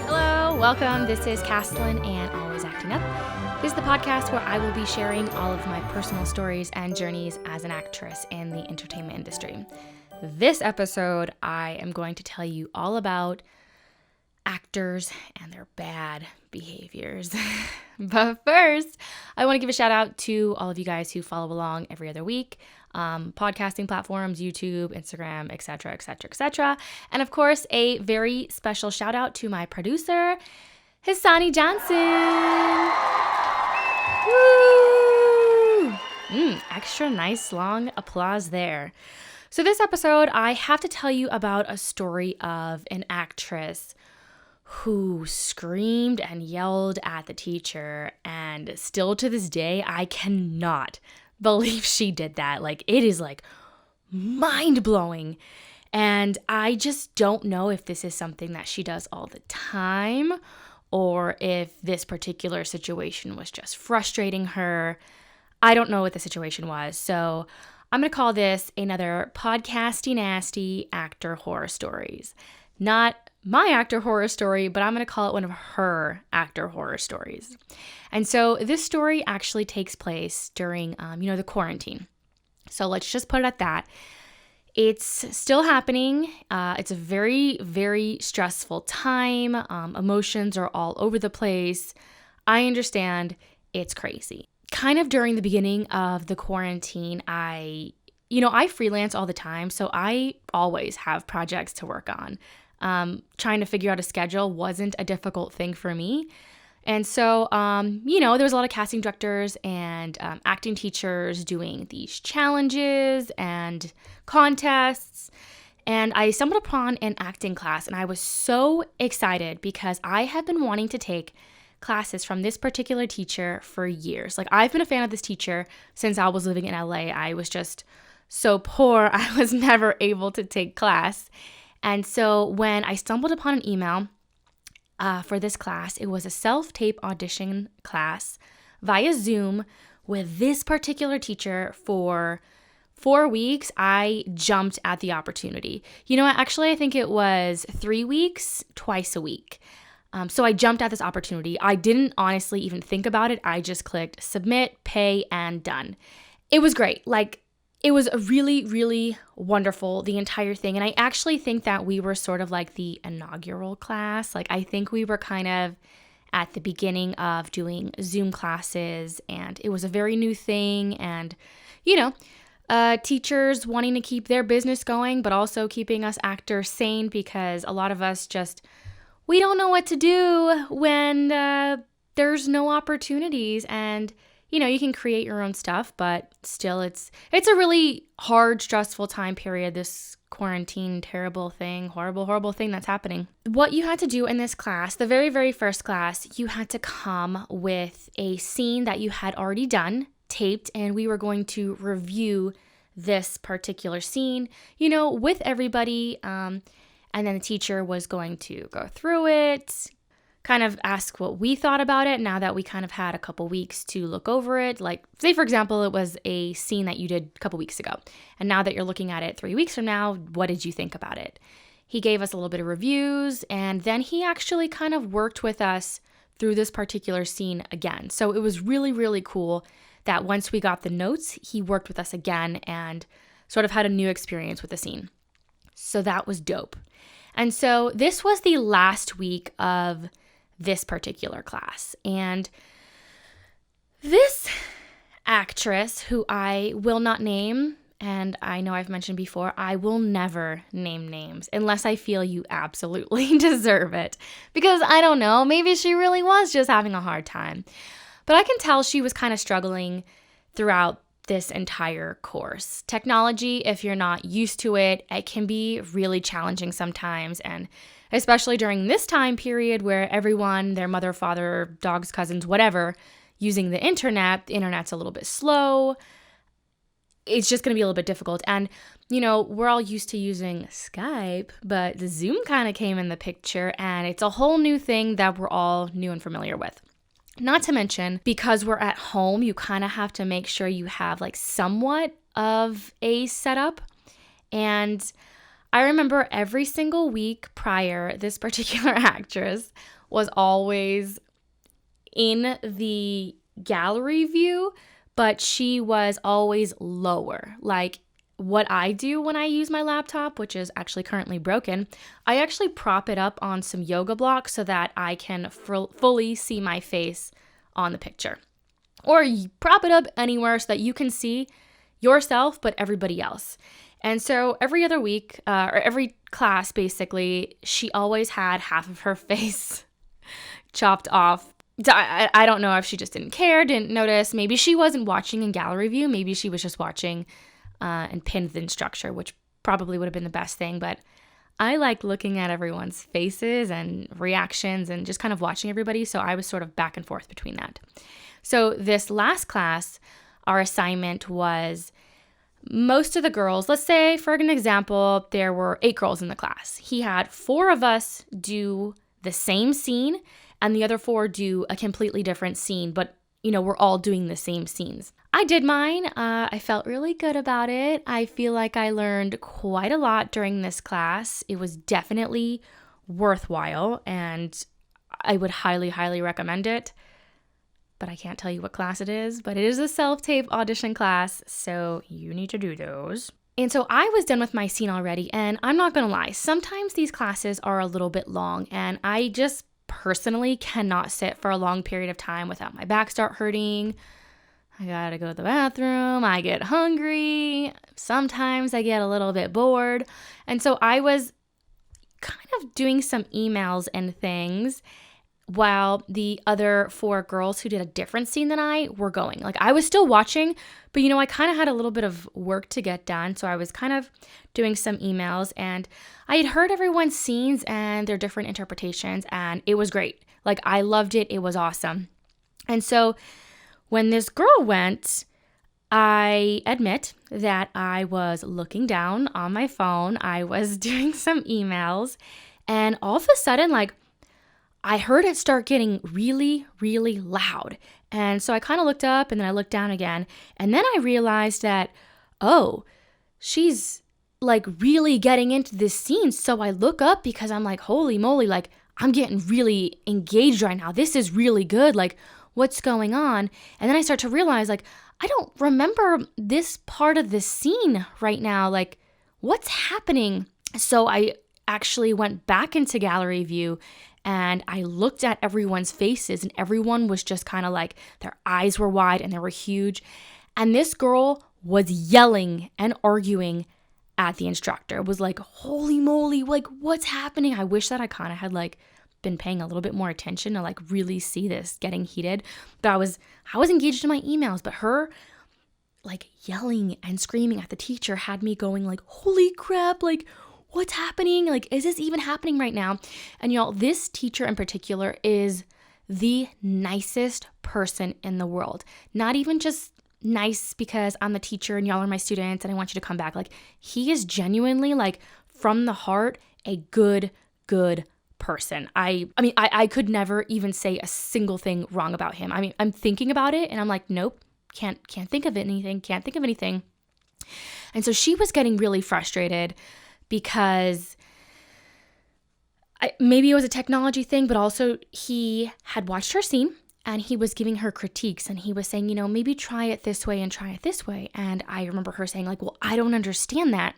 Hello, welcome. This is Caslin and Always Acting Up. This is the podcast where I will be sharing all of my personal stories and journeys as an actress in the entertainment industry. This episode, I am going to tell you all about actors and their bad behaviors. But first, I want to give a shout out to all of you guys who follow along every other week. Podcasting platforms, YouTube, Instagram, etc., etc., etc. And of course, a very special shout out to my producer, Hassani Johnson. Woo! Extra nice long applause there. So this episode, I have to tell you about a story of an actress who screamed and yelled at the teacher, and still to this day, I cannot believe she did that. Like, it is like mind-blowing. And I just don't know if this is something that she does all the time or if this particular situation was just frustrating her. I don't know what the situation was. So I'm going to call this another podcasty nasty actor horror stories. Not my actor horror story, but I'm going to call it one of her actor horror stories. And so this story actually takes place during, the quarantine. So let's just put it at that. It's still happening. It's a very, very stressful time. Emotions are all over the place. I understand it's crazy. Kind of during the beginning of the quarantine, I freelance all the time, so I always have projects to work on. Trying to figure out a schedule wasn't a difficult thing for me. And so, there was a lot of casting directors and acting teachers doing these challenges and contests. And I stumbled upon an acting class, and I was so excited because I have been wanting to take classes from this particular teacher for years. Like, I've been a fan of this teacher since I was living in LA. I was just so poor, I was never able to take class. And so when I stumbled upon an email for this class, it was a self-tape audition class via Zoom with this particular teacher for 4 weeks. I jumped at the opportunity. Actually, I think it was 3 weeks, twice a week. So I jumped at this opportunity. I didn't honestly even think about it. I just clicked submit, pay, and done. It was great. It was really, really wonderful, the entire thing. And I actually think that we were sort of like the inaugural class. I think we were kind of at the beginning of doing Zoom classes, and it was a very new thing. And, teachers wanting to keep their business going, but also keeping us actors sane, because a lot of us we don't know what to do when there's no opportunities. And you can create your own stuff, but still it's a really hard, stressful time period, this quarantine, horrible thing that's happening. What you had to do in this class, the very, very first class, you had to come with a scene that you had already done, taped, and we were going to review this particular scene, with everybody, and then the teacher was going to go through it, kind of ask what we thought about it now that we kind of had a couple weeks to look over it. Like, say, for example, it was a scene that you did a couple weeks ago, and now that you're looking at it 3 weeks from now, what did you think about it? He gave us a little bit of reviews, and then he actually kind of worked with us through this particular scene again. So it was really, really cool that once we got the notes, he worked with us again and sort of had a new experience with the scene. So that was dope. And so this was the last week of this particular class. And this actress, who I will not name, and I know I've mentioned before, I will never name names unless I feel you absolutely deserve it. Because I don't know, maybe she really was just having a hard time. But I can tell she was kind of struggling throughout this entire course. Technology, if you're not used to it, it can be really challenging sometimes, and especially during this time period where everyone, their mother, father, dogs, cousins, whatever, using the internet's a little bit slow. It's just going to be a little bit difficult. And, we're all used to using Skype, but the Zoom kind of came in the picture, and it's a whole new thing that we're all new and familiar with. Not to mention, because we're at home, you kind of have to make sure you have somewhat of a setup. And I remember every single week prior, this particular actress was always in the gallery view, but she was always lower. Like what I do when I use my laptop, which is actually currently broken, I actually prop it up on some yoga blocks so that I can fully see my face on the picture. Or you prop it up anywhere so that you can see yourself, but everybody else. And so every other week, or every class, basically, she always had half of her face chopped off. I don't know if she just didn't care, didn't notice. Maybe she wasn't watching in gallery view. Maybe she was just watching and pinned the instructor, which probably would have been the best thing. But I like looking at everyone's faces and reactions and just kind of watching everybody. So I was sort of back and forth between that. So this last class, our assignment was most of the girls, let's say for an example, there were 8 girls in the class. He had 4 of us do the same scene and the other 4 do a completely different scene, but we're all doing the same scenes. I did mine. I felt really good about it. I feel like I learned quite a lot during this class. It was definitely worthwhile and I would highly, highly recommend it. But I can't tell you what class it is, but it is a self-tape audition class, so you need to do those. And so I was done with my scene already, and I'm not gonna lie, sometimes these classes are a little bit long, and I just personally cannot sit for a long period of time without my back start hurting. I gotta go to the bathroom, I get hungry, sometimes I get a little bit bored. And so I was kind of doing some emails and things while the other 4 girls who did a different scene than I were going. Like I was still watching, but I kind of had a little bit of work to get done. So I was kind of doing some emails and I had heard everyone's scenes and their different interpretations and it was great. Like I loved it. It was awesome. And so when this girl went, I admit that I was looking down on my phone. I was doing some emails and all of a sudden, like, I heard it start getting really, really loud. And so I kind of looked up and then I looked down again. And then I realized that, oh, she's like really getting into this scene. So I look up because I'm like, holy moly, like I'm getting really engaged right now. This is really good. Like what's going on? And then I start to realize like, I don't remember this part of the scene right now. Like what's happening? So I actually went back into gallery view and I looked at everyone's faces and everyone was just kind of like, their eyes were wide and they were huge. And this girl was yelling and arguing at the instructor. It was like, holy moly, like what's happening? I wish that I kind of had like been paying a little bit more attention to like really see this getting heated. But I was engaged in my emails, but her like yelling and screaming at the teacher had me going like, holy crap, like what's happening? Like, is this even happening right now? And y'all, this teacher in particular is the nicest person in the world. Not even just nice because I'm the teacher and y'all are my students and I want you to come back. Like, he is genuinely, like, from the heart, a good person. I mean, I could never even say a single thing wrong about him. I mean, I'm thinking about it and I'm like, nope, can't think of anything. And so she was getting really frustrated because maybe it was a technology thing, but also he had watched her scene and he was giving her critiques and he was saying, maybe try it this way and try it this way. And I remember her saying like, well, I don't understand that.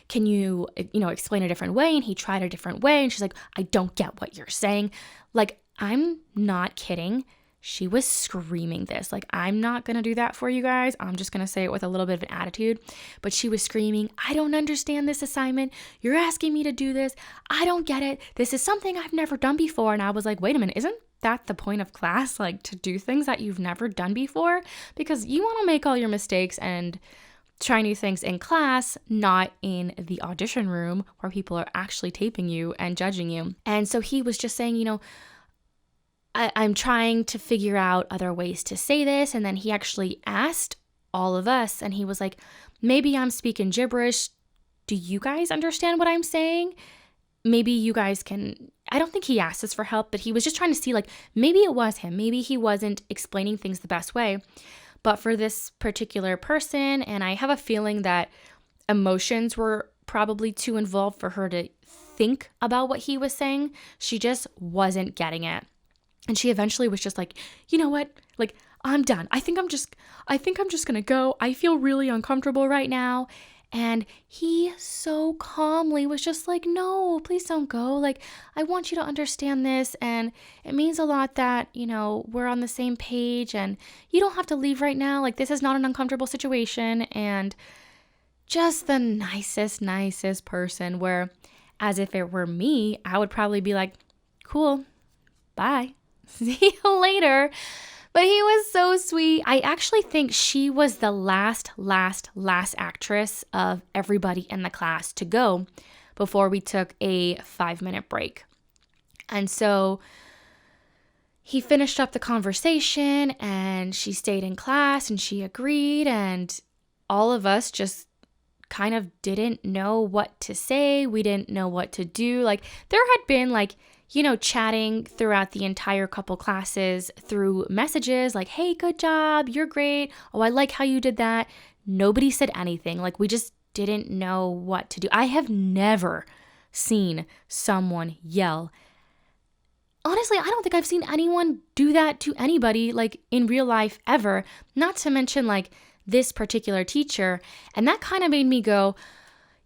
Can you, explain a different way? And he tried a different way. And she's like, I don't get what you're saying. Like, I'm not kidding. She was screaming this. Like, I'm not going to do that for you guys. I'm just going to say it with a little bit of an attitude. But she was screaming, I don't understand this assignment. You're asking me to do this. I don't get it. This is something I've never done before. And I was like, wait a minute, isn't that the point of class? Like, to do things that you've never done before? Because you want to make all your mistakes and try new things in class, not in the audition room where people are actually taping you and judging you. And so he was just saying, I'm trying to figure out other ways to say this. And then he actually asked all of us and he was like, maybe I'm speaking gibberish. Do you guys understand what I'm saying? Maybe you guys can, I don't think he asked us for help, but he was just trying to see like, maybe it was him. Maybe he wasn't explaining things the best way. But for this particular person, and I have a feeling that emotions were probably too involved for her to think about what he was saying. She just wasn't getting it. And she eventually was just like, you know what? Like, I'm done. I think I'm just going to go. I feel really uncomfortable right now. And he so calmly was just like, no, please don't go. Like, I want you to understand this. And it means a lot that, we're on the same page and you don't have to leave right now. Like, this is not an uncomfortable situation. And just the nicest person, where as if it were me, I would probably be like, cool, bye. See you later. But he was so sweet. I actually think she was the last actress of everybody in the class to go before we took a 5-minute break. And so he finished up the conversation and she stayed in class and she agreed, and all of us just kind of didn't know what to say. We didn't know what to do. Like, there had been chatting throughout the entire couple classes through messages like, hey, good job, you're great. Oh, I like how you did that. Nobody said anything. Like, we just didn't know what to do. I have never seen someone yell. Honestly, I don't think I've seen anyone do that to anybody, like, in real life ever, not to mention, like, this particular teacher. And that kind of made me go,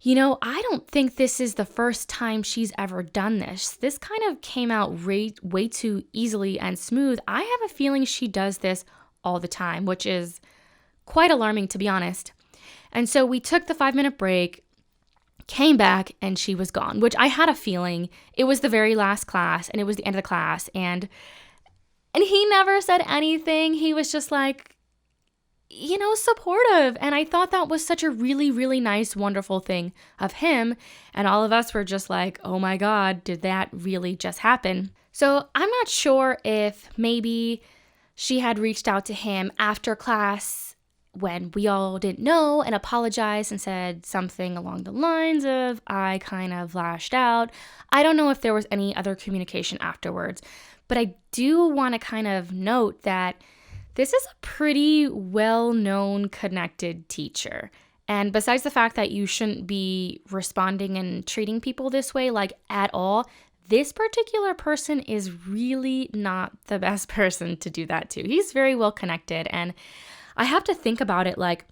I don't think this is the first time she's ever done this. This kind of came out way too easily and smooth. I have a feeling she does this all the time, which is quite alarming, to be honest. And so we took the 5-minute break, came back, and she was gone, which I had a feeling. It was the very last class, and it was the end of the class. And he never said anything. He was just like, supportive. And I thought that was such a really, really nice, wonderful thing of him. And all of us were just like, oh my God, did that really just happen? So I'm not sure if maybe she had reached out to him after class when we all didn't know and apologized and said something along the lines of, I kind of lashed out. I don't know if there was any other communication afterwards, but I do want to kind of note that this is a pretty well-known, connected teacher. And besides the fact that you shouldn't be responding and treating people this way, like, at all, this particular person is really not the best person to do that to. He's very well connected. And I have to think about it like,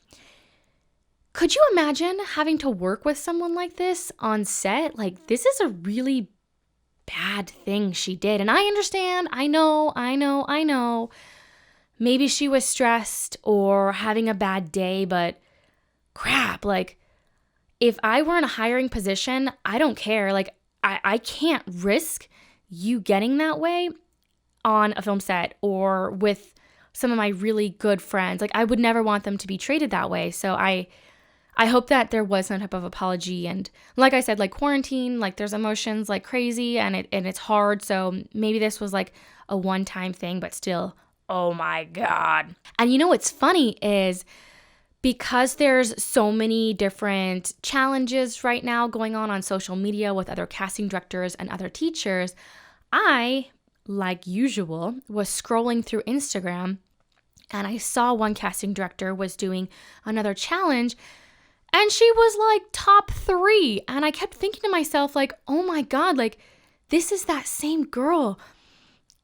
could you imagine having to work with someone like this on set? Like, this is a really bad thing she did. And I understand. I know. Maybe she was stressed or having a bad day, but crap, like, if I were in a hiring position, I don't care. Like, I can't risk you getting that way on a film set or with some of my really good friends. Like, I would never want them to be treated that way. So I hope that there was some type of apology. And like I said, like, quarantine, like, there's emotions like crazy and it's hard. So maybe this was like a one-time thing, but still, oh my God. And what's funny is, because there's so many different challenges right now going on social media with other casting directors and other teachers, I, like usual, was scrolling through Instagram and I saw one casting director was doing another challenge and she was like top 3. And I kept thinking to myself, like, oh my God, like, this is that same girl.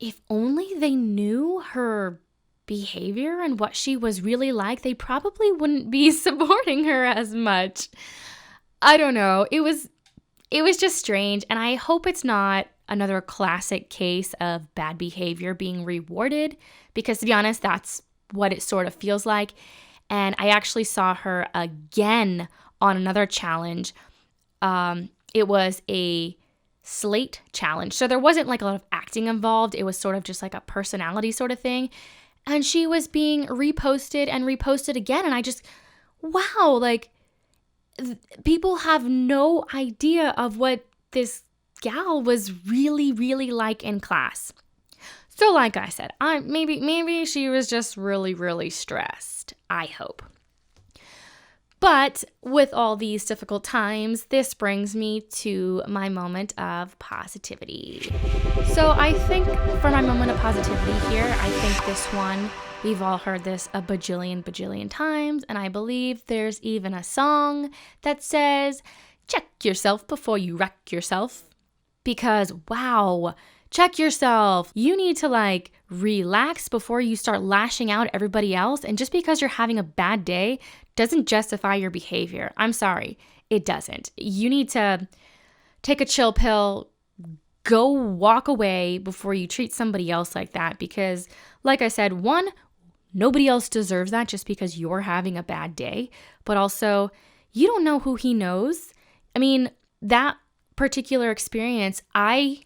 If only they knew her behavior and what she was really like, they probably wouldn't be supporting her as much. I don't know. It was just strange. And I hope it's not another classic case of bad behavior being rewarded, because to be honest, that's what it sort of feels like. And I actually saw her again on another challenge. It was a slate challenge. So there wasn't like a lot of acting involved. It was sort of just like a personality sort of thing. And she was being reposted and reposted again. And I just, wow, like, people have no idea of what this gal was really, really like in class. So like I said, maybe she was just really, really stressed. I hope. But with all these difficult times, this brings me to my moment of positivity. So I think for my moment of positivity here, I think this one, we've all heard this a bajillion times, and I believe there's even a song that says, check yourself before you wreck yourself. Because, wow, check yourself. You need to relax before you start lashing out at everybody else. And just because you're having a bad day doesn't justify your behavior. I'm sorry, it doesn't. You need to take a chill pill, go walk away before you treat somebody else like that. Because, like I said, one, nobody else deserves that just because you're having a bad day. But also, you don't know who he knows. I mean, that particular experience, I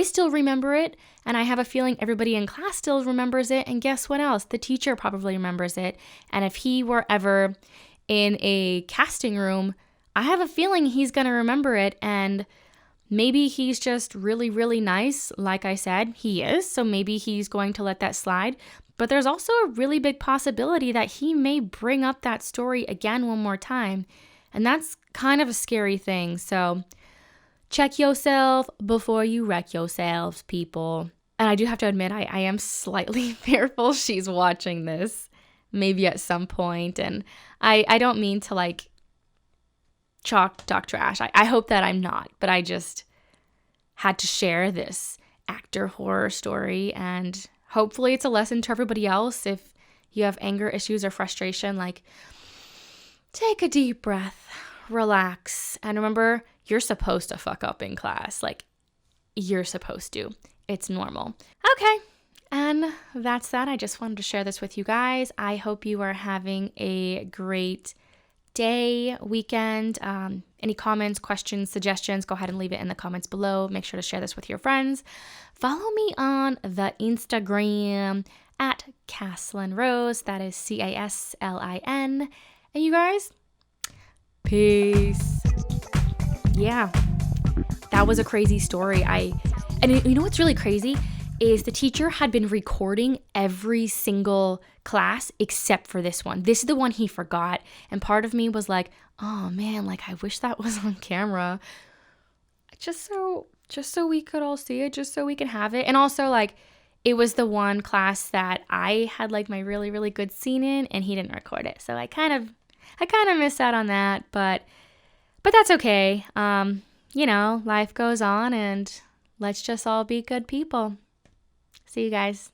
still remember it, and I have a feeling everybody in class still remembers it, and guess what else? The teacher probably remembers it, and if he were ever in a casting room, I have a feeling he's going to remember it, and maybe he's just really, really nice. Like I said, he is, so maybe he's going to let that slide, but there's also a really big possibility that he may bring up that story again one more time, and that's kind of a scary thing, so check yourself before you wreck yourselves, people. And I do have to admit, I am slightly fearful she's watching this, maybe at some point. And I don't mean to talk trash. I hope that I'm not, but I just had to share this actor horror story. And hopefully it's a lesson to everybody else. If you have anger issues or frustration, take a deep breath, relax, and remember, you're supposed to fuck up in class. You're supposed to. It's normal. Okay. And that's that. I just wanted to share this with you guys. I hope you are having a great day, weekend. Any comments, questions, suggestions, go ahead and leave it in the comments below. Make sure to share this with your friends. Follow me on the Instagram at Caslin Rose. That is Caslin. And you guys, peace. Yeah, that was a crazy story. And you know what's really crazy is the teacher had been recording every single class except for this one. This is the one he forgot. And part of me was like, oh man, I wish that was on camera. Just so we could all see it, just so we can have it. And also it was the one class that I had my really, really good scene in, and he didn't record it. So I kind of missed out on that, but that's okay. Life goes on, and let's just all be good people. See you guys.